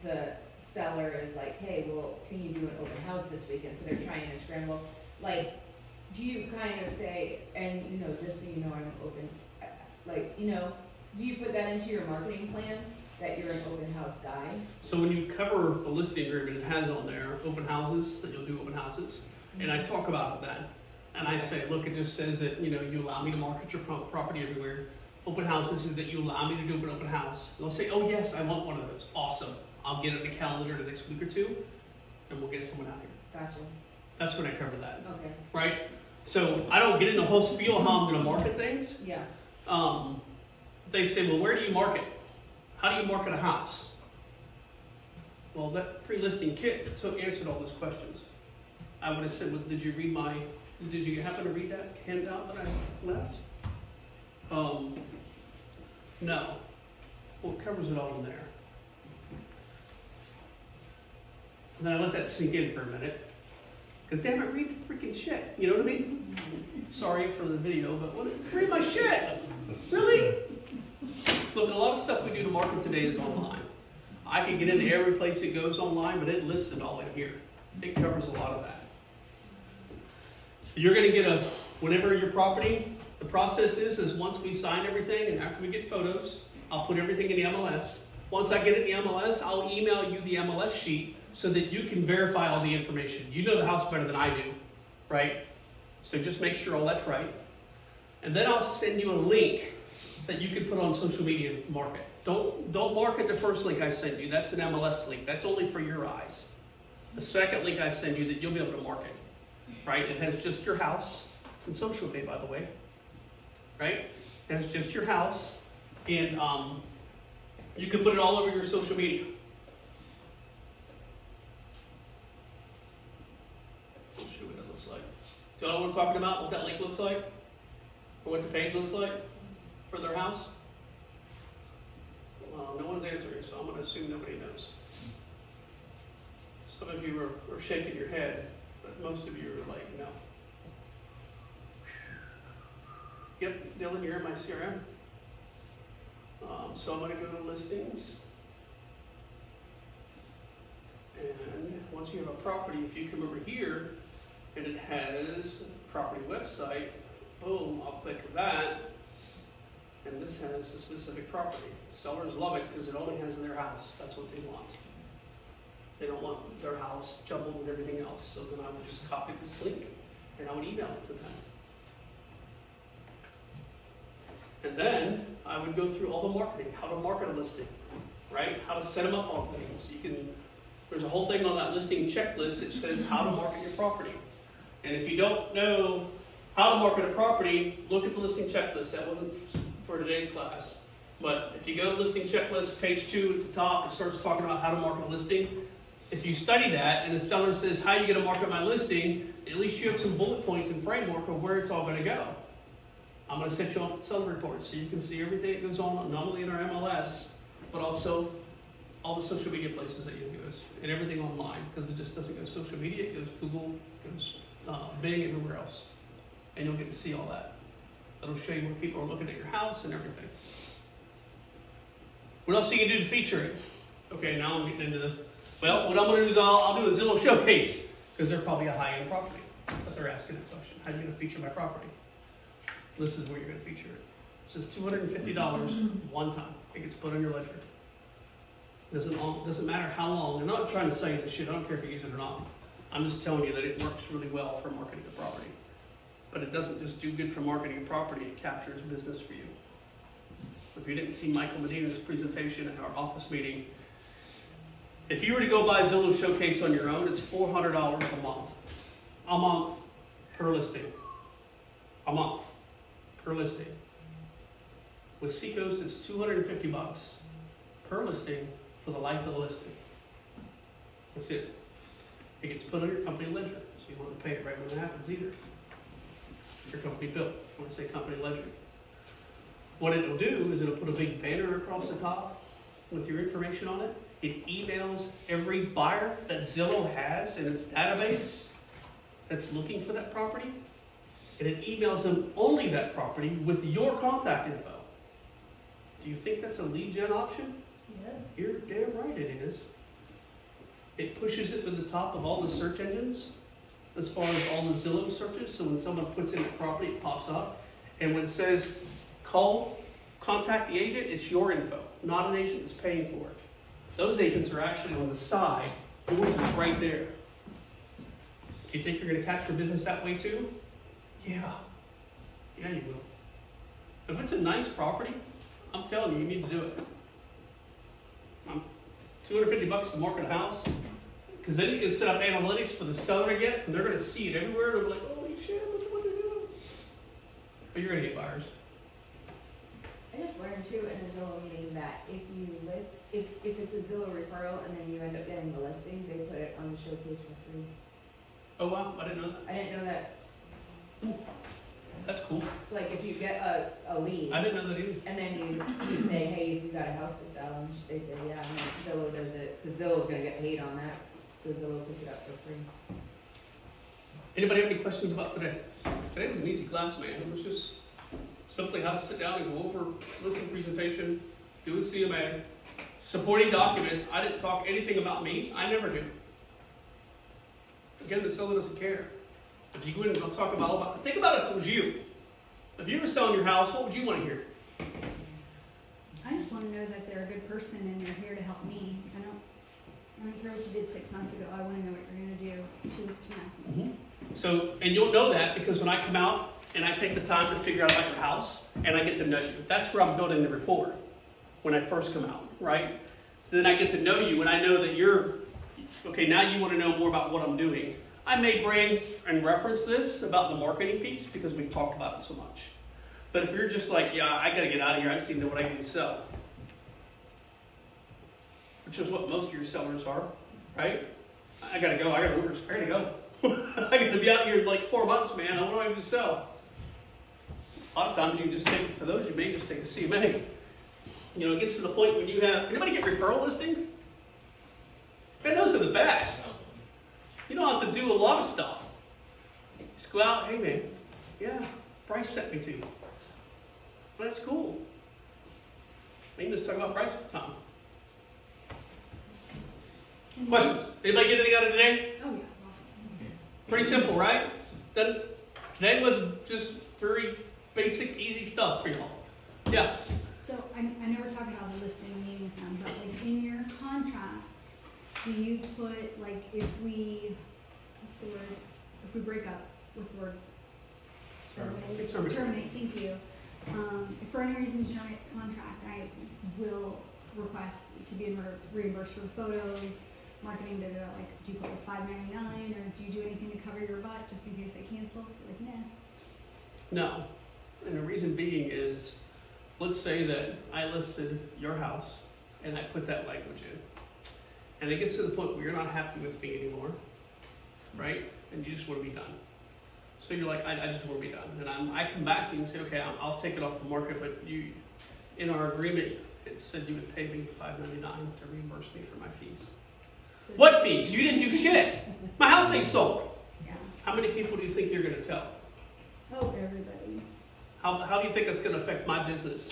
the seller is like, hey, well, can you do an open house this weekend? So they're trying to scramble. Like, do you kind of say, and, you know, just so you know, I'm open, like, you know, do you put that into your marketing plan, that you're an open house guy? So when you cover the listing agreement, it has on there open houses, that you'll do open houses. And I talk about it then. And I say, look, it just says that, you know, you allow me to market your property everywhere. Open houses is that you allow me to do an open house. They'll say, oh yes, I want one of those. Awesome. I'll get it in the calendar the next week or two, and we'll get someone out here. Gotcha. That's when I cover that. Okay. Right? So I don't get into the whole spiel how I'm going to market things. Yeah. They say, well, where do you market? How do you market a house? Well, that pre-listing kit answered all those questions. I would have said, well, did you happen to read that handout that I left? No. Well, it covers it all in there. And then I let that sink in for a minute. Because damn it, read the freaking shit. You know what I mean? Sorry for the video, but read my shit. Really? Look, a lot of stuff we do to market today is online. I can get into every place it goes online, but it lists it all in here. It covers a lot of that. You're going to get whenever your property, the process is once we sign everything and after we get photos, I'll put everything in the MLS. Once I get it in the MLS, I'll email you the MLS sheet so that you can verify all the information. You know the house better than I do, right? So just make sure all that's right. And then I'll send you a link that you can put on social media and market. Don't market the first link I send you. That's an MLS link. That's only for your eyes. The second link I send you that you'll be able to market, right? It has just your house. It's in social pay, by the way, right? It has just your house, and you can put it all over your social media. Don't know what I'm talking about, what that link looks like? Or what the page looks like for their house? Well, no one's answering, so I'm gonna assume nobody knows. Some of you are shaking your head, but most of you are like, no. Yep, Dylan, you're in my CRM. So I'm gonna go to listings. And once you have a property, if you come over here and it has property website, boom, I'll click that. And this has a specific property. Sellers love it because it only has their house. That's what they want. They don't want their house jumbled with everything else. So then I would just copy this link and I would email it to them. And then I would go through all the marketing, how to market a listing, right? How to set them up on things. There's a whole thing on that listing checklist that says how to market your property. And if you don't know how to market a property, look at the listing checklist. That wasn't for today's class. But if you go to listing checklist, page 2 at the top, it starts talking about how to market a listing. If you study that and the seller says, how are you going to market my listing? At least you have some bullet points and framework of where it's all going to go. I'm going to set you on seller reports so you can see everything that goes on, not only in our MLS, but also all the social media places that you go, and everything online, because it just doesn't go social media, it goes Google, it goes Bing, everywhere else. And you'll get to see all that. It'll show you where people are looking at your house and everything. What else do you can do to feature it? Okay, now I'm getting into well, what I'm going to do is I'll do a Zillow showcase, because they're probably a high-end property, but they're asking that question. How are you going to feature my property? This is where you're going to feature it. It says $250 one time. It gets put on your ledger. Doesn't matter how long. I'm not trying to sell you this shit. I don't care if you use it or not. I'm just telling you that it works really well for marketing a property. But it doesn't just do good for marketing a property. It captures business for you. If you didn't see Michael Medina's presentation at our office meeting, if you were to go buy Zillow Showcase on your own, it's $400 a month. A month per listing. A month per listing. With Seacoast, it's $250 per listing for the life of the listing. That's it. It gets put on your company ledger, so you want to pay it right when it happens either. Your company bill. When I say company ledger. What it'll do is it'll put a big banner across the top with your information on it. It emails every buyer that Zillow has in its database that's looking for that property. And it emails them only that property with your contact info. Do you think that's a lead gen option? Yeah. You're damn right it is. It pushes it to the top of all the search engines as far as all the Zillow searches. So when someone puts in a property, it pops up. And when it says contact the agent, it's your info, not an agent that's paying for it. Those agents are actually on the side. Yours is right there. Do you think you're going to capture business that way too? Yeah. Yeah, you will. If it's a nice property, I'm telling you, you need to do it. $250 to market a house, because then you can set up analytics for the seller to get, and they're going to see it everywhere. They're like, holy shit, look at what they're doing. But you're going to get buyers. I just learned too in a Zillow meeting that if you list, if it's a Zillow referral and then you end up getting the listing, they put it on the showcase for free. Oh wow, I didn't know that. I didn't know that. That's cool. So like if you get a lead. I didn't know that either. And then you say, hey, if you got a house to sell, and they say, yeah, and then Zillow does it, because Zillow's gonna get paid on that, so Zillow puts it up for free. Anybody have any questions about today? Today was an easy class, man. It was just simply how to sit down and go over listing presentation, do a CMA, supporting documents. I didn't talk anything about me. I never do. Again, the seller doesn't care. If you go in and talk about think about it if it was you. If you were selling your house, what would you want to hear? I just want to know that they're a good person and they're here to help me. I don't care what you did 6 months ago. I want to know what you're going to do 2 weeks from now. Mm-hmm. So, and you'll know that because when I come out and I take the time to figure out about your house and I get to know you, that's where I'm building the rapport when I first come out, right? So then I get to know you and I know that you're, okay, now you want to know more about what I'm doing. I may bring and reference this about the marketing piece because we've talked about it so much. But if you're just like, yeah, I got to get out of here, I just need to know what I can sell. Which is what most of your sellers are, right? I got to go, I got to order, I got to go. I gotta be out here in like 4 months, man. What do I even sell? A lot of times you can just take, for those you may just take a CMA. You know, it gets to the point when you have, anybody get referral listings? Man, those are the best. You don't have to do a lot of stuff. Just go out, hey man, yeah, Bryce sent me to you. Well, that's cool. We can just talk about Bryce all the time. Questions? Anybody get anything out of today? Oh, yeah, it was awesome. Pretty simple, right? Then today was just very basic, easy stuff for y'all. Yeah. So I never talked about the listing meeting with them, but like in your contracts, do you put like if we, what's the word? If we break up, what's the word? Terminate. Terminate, thank you. If for any reason you terminate the contract, I will request to be reimbursed for photos, marketing, like, do you put like $5.99 or do you do anything to cover your butt just in case they cancel? Like, nah. No. And the reason being is, let's say that I listed your house and I put that language in. And it gets to the point where you're not happy with me anymore, right? And you just want to be done. So you're like, I just want to be done. And I come back to you and say, okay, I'll take it off the market, but you, in our agreement, it said you would pay me $5.99 to reimburse me for my fees. What fees? You didn't do shit. My house ain't sold. Yeah. How many people do you think you're going to tell? Oh, everybody. How do you think that's going to affect my business?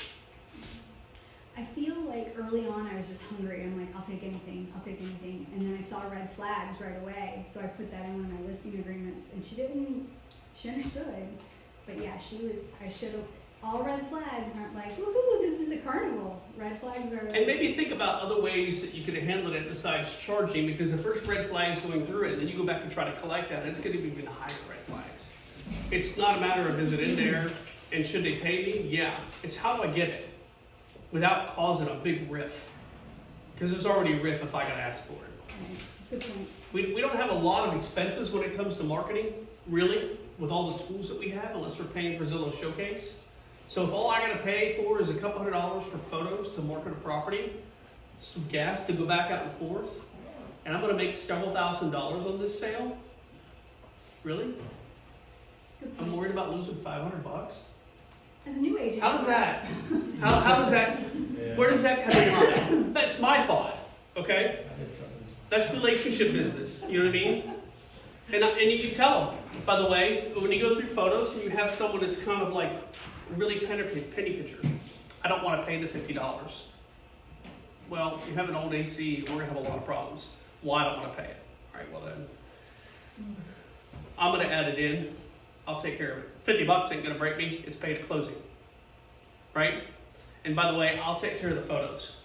I feel like early on I was just hungry. I'm like, I'll take anything. And then I saw red flags right away. So I put that in one of my listing agreements. And she understood. But yeah, I showed all red flags aren't like, woohoo, this is a carnival. Red flags are. And maybe think about other ways that you could handle it besides charging, because the first red flag is going through it, and then you go back and try to collect that, it's going to be even higher red flags. It's not a matter of is it in there, and should they pay me? Yeah. It's how do I get it without causing a big riff? Because there's already a riff if I got to ask for it. Okay, good point. We don't have a lot of expenses when it comes to marketing, really, with all the tools that we have, unless we're paying for Zillow Showcase. So if all I got to pay for is a couple $100 for photos to market a property, some gas to go back out and forth, and I'm going to make several $1,000s on this sale, really? Good I'm point. worried about losing $500. As a new agent. How does that? How does that? Where does that come in line? That's my thought. Okay. That's relationship business. You know what I mean? And you can tell them. By the way, when you go through photos and you have someone that's kind of like really penny picture, I don't want to pay the $50. Well, you have an old AC, we're gonna have a lot of problems. Well, I don't want to pay it. All right. Well then, I'm gonna add it in. I'll take care of it. $50 ain't gonna break me. It's paid at closing, right? And by the way, I'll take care of the photos.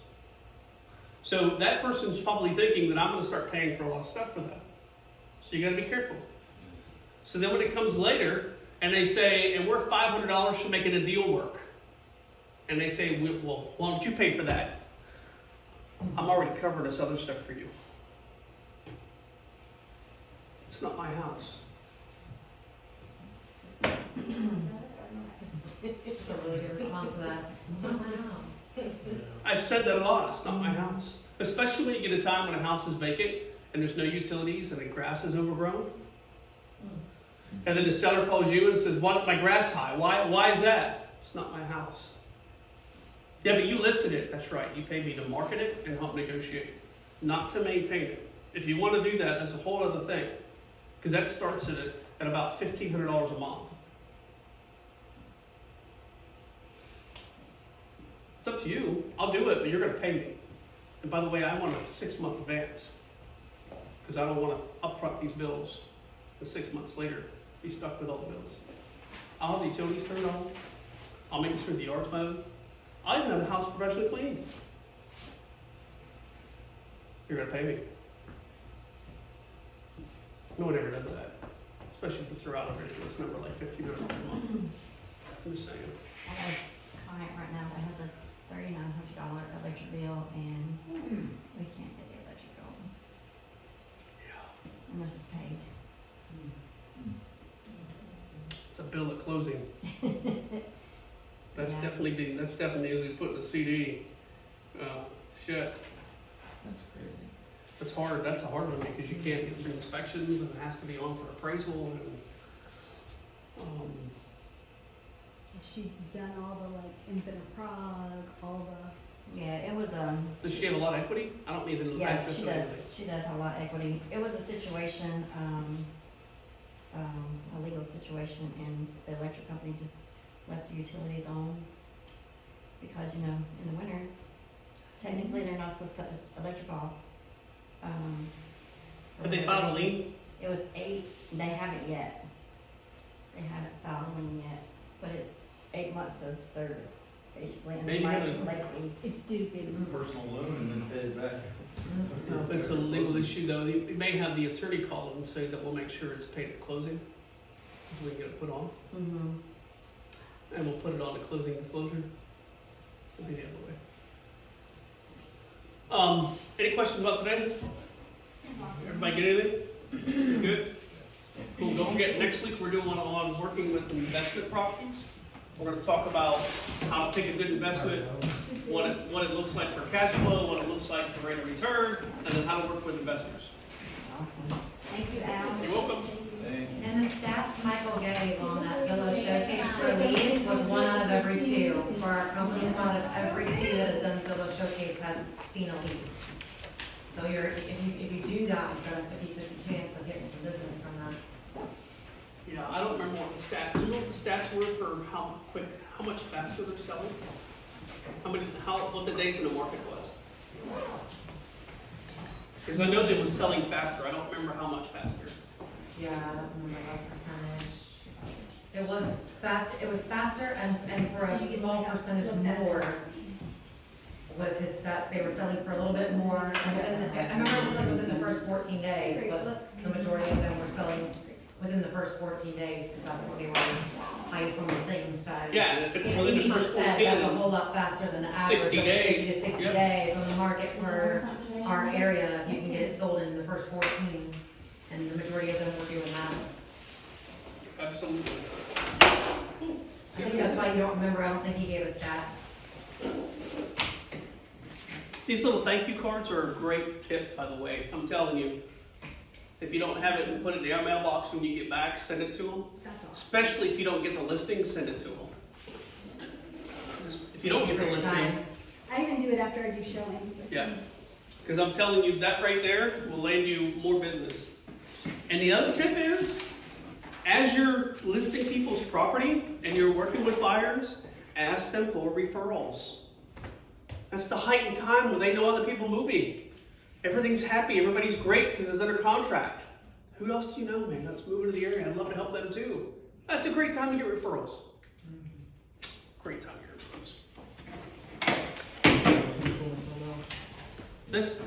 So that person's probably thinking that I'm gonna start paying for a lot of stuff for them. So you gotta be careful. So then when it comes later, and they say, and we're $500 for making a deal work, and they say, well, why don't you pay for that? I'm already covering this other stuff for you. It's not my house. That's a really good response to that. It's not my house. I've said that a lot. It's not my house. Especially when you get a time when a house is vacant and there's no utilities and the grass is overgrown. And then the seller calls you and says, why is my grass high? Why is that? It's not my house. Yeah, but you listed it. That's right. You paid me to market it and help negotiate, not to maintain it. If you want to do that, that's a whole other thing. Because that starts at about $1,500 a month. It's up to you. I'll do it, but you're going to pay me. And by the way, I want a 6-month advance. Because I don't want to upfront these bills. And 6 months later, be stuck with all the bills. I'll have the utilities turned on. I'll make it through the yards mode. I'll even have the house professionally cleaned. You're going to pay me. No one ever does that. Especially if you throw out a ridiculous number like $1,500 a month. I'm just saying. I have a client right now that has a $3,900 electric bill, and we can't get the electric bill unless it's paid. It's a bill at closing. That's Yeah. definitely as we put in the CD. Shit. That's crazy. It's hard, that's a hard one, because you can't get through inspections, and it has to be on for appraisal, and, Has she done all the like infinite prog, all the? Yeah, it was, does she have a lot of equity? I don't need to know yeah, that, just she so does, anything. she does have a lot of equity. It was a situation, a legal situation, and the electric company just left the utilities on because, you know, in the winter, technically they're not supposed to cut the electric off. Have they filed a lien? It was 8, they haven't yet. They haven't filed a lien yet, but it's 8 months of service, basically, and Maybe like, have a- late fees. It's stupid. Personal loan and then pay it back. If it's a legal issue though, you may have the attorney call and say that we'll make sure it's paid at closing. We can get it put on, Mm-hmm. and we'll put it on a closing disclosure. It'll be the other way. Any questions about today? Everybody get anything? Good? Cool, don't forget, next week we're doing one on working with investment properties. We're gonna talk about how to pick a good investment, what it looks like for cash flow, what it looks like for rate of return, and then how to work with investors. Awesome. Thank you, Al. You're welcome. And the stats Michael gave on that Zillow showcase for leads was 1 out of every 2. For our company, 1 out of every 2 that has done Zillow showcase has seen a lead. So if you do that, you've got a 50-50 chance of getting some business from that. Yeah, I don't remember what the stats, do you know what the stats were for how much faster they're selling? What the days in the market was? Because I know they were selling faster, I don't remember how much faster. Yeah, I don't remember what percentage. It was faster and for a small percentage more was his stats. They were selling for a little bit more. And I remember it was like within the first 14 days, but the majority of them were selling within the first 14 days, because that's what they were highest on the things that. Yeah, and if it's within the He first just said 14, that's a then whole lot faster than the average. 60 of days, 50 to 60 yep. days on the market for our area. If you can get it sold in the first 14, and the majority of them were doing that. absolutely. Cool. I think that's why you don't remember. I don't think he gave a stat. These little thank you cards are a great tip, by the way. I'm telling you. If you don't have it, and put it in your mailbox when you get back, send it to them. That's awesome. Especially if you don't get the listing, send it to them. If you don't get the listing, I even do it after I do showings. yeah. Because I'm telling you, that right there will land you more business. And the other tip is, as you're listing people's property and you're working with buyers, ask them for referrals. That's the heightened time when they know other people moving. Everything's happy, everybody's great because it's under contract. Who else do you know, man, that's moving to the area? I'd love to help them too. That's a great time to get referrals. Great time to get referrals. This?